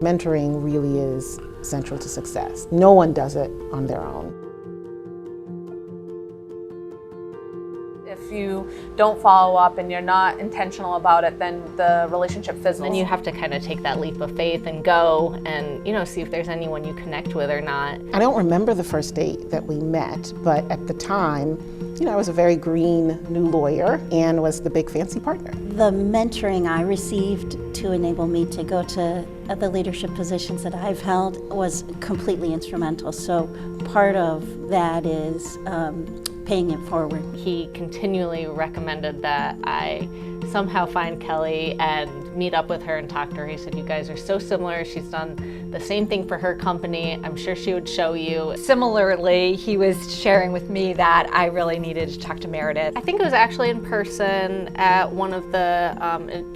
Mentoring really is central to success. No one does it on their own. If you don't follow up and you're not intentional about it, then the relationship fizzles. Then you have to kind of take that leap of faith and go and, see if there's anyone you connect with or not. I don't remember the first date that we met, but at the time, I was a very green new lawyer and was the big fancy partner. The mentoring I received to enable me to go to the leadership positions that I've held was completely instrumental. So part of that is paying it forward. He continually recommended that I somehow find Kelly and meet up with her and talk to her. He said, you guys are so similar. She's done the same thing for her company. I'm sure she would show you. Similarly, he was sharing with me that I really needed to talk to Meredith. I think it was actually in person at one of the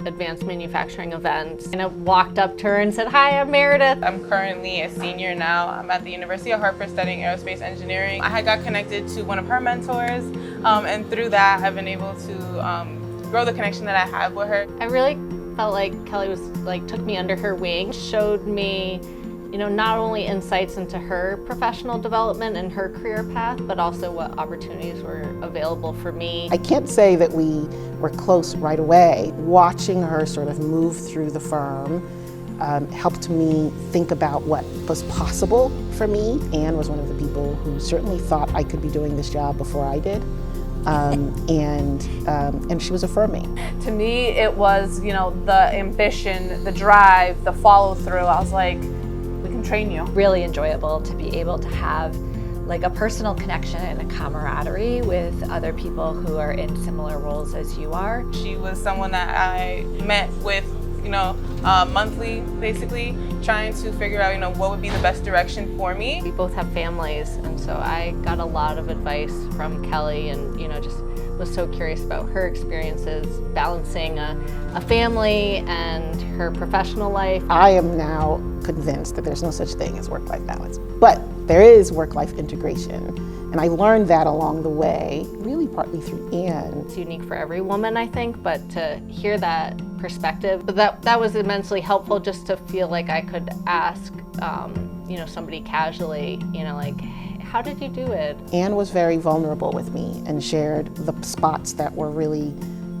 advanced manufacturing events. And I walked up to her and said, hi, I'm Meredith. I'm currently a senior now. I'm at the University of Hartford studying aerospace engineering. I had got connected to one of her mentors, and through that I've been able to grow the connection that I have with her. I really felt like Kelly was took me under her wing, showed me, not only insights into her professional development and her career path, but also what opportunities were available for me. I can't say that we were close right away. Watching her sort of move through the firm helped me think about what was possible for me. Anne was one of the people who certainly thought I could be doing this job before I did. And she was affirming. To me, it was, the ambition, the drive, the follow through. I was like, we can train you. Really enjoyable to be able to have a personal connection and a camaraderie with other people who are in similar roles as you are. She was someone that I met with, monthly, basically, trying to figure out, what would be the best direction for me. We both have families, and so I got a lot of advice from Kelly and, just was so curious about her experiences balancing a family and her professional life. I am now convinced that there's no such thing as work-life balance, but there is work-life integration. And I learned that along the way, really partly through Anne. It's unique for every woman, I think, but to hear that perspective, that was immensely helpful, just to feel like I could ask, somebody casually, how did you do it? Anne was very vulnerable with me and shared the spots that were really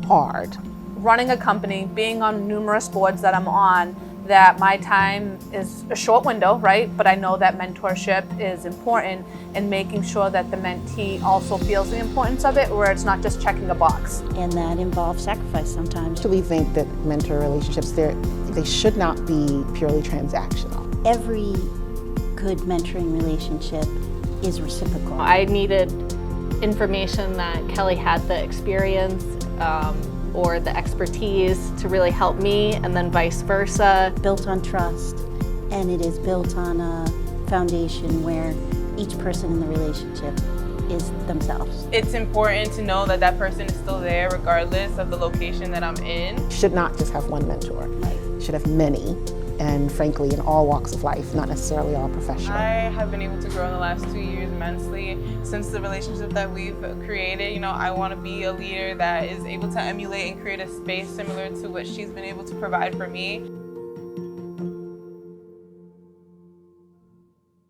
hard. Running a company, being on numerous boards that I'm on, that my time is a short window, right? But I know that mentorship is important, and making sure that the mentee also feels the importance of it, where it's not just checking a box. And that involves sacrifice sometimes. I actually think that mentor relationships, they should not be purely transactional. Every good mentoring relationship is reciprocal. I needed information that Kelly had the experience or the expertise to really help me, and then vice versa. Built on trust, and it is built on a foundation where each person in the relationship is themselves. It's important to know that that person is still there regardless of the location that I'm in. You should not just have one mentor. You should have many, and frankly, in all walks of life, not necessarily all professional. I have been able to grow in the last 2 years immensely since the relationship that we've created. I want to be a leader that is able to emulate and create a space similar to what she's been able to provide for me.